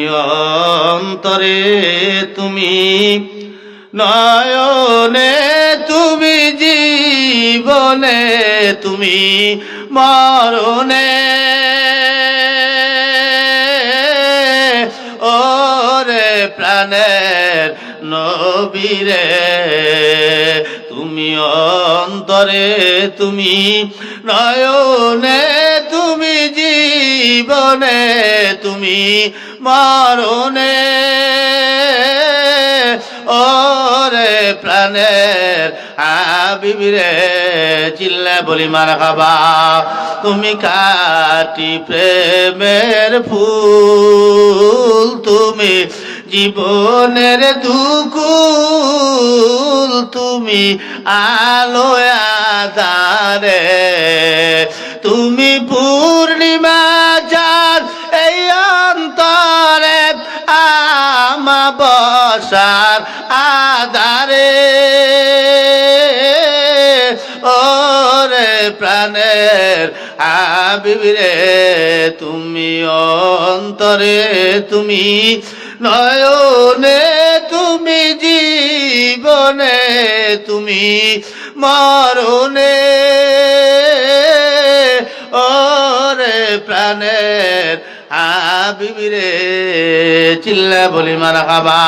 অন্তরে তুমি, নয়নে তুমি, জীবনে তুমি, মরণে ওরে প্রাণের নবীরে। তুমি অন্তরে তুমি, নয়নে তুমি, জীবনে তুমি, মরণে ওরে প্রাণের হাবিবরে। চিল্লা বলি মারহাবা। তুমি কাটি প্রেমের ফুল, তুমি জীবনের দুকুল, তুমি আলো আঁধারে, তুমি পূর্ণিমা চাঁদ এই অন্তরে, আমাবস্যার আধারে ওরে প্রাণের হাবিবরে। তুমি অন্তরে তুমি, নয়নে তুমি, জীবনে তুমি, মরণে ওরে প্রাণের হাবিবরে। চিল্লা বলি মারহাবা।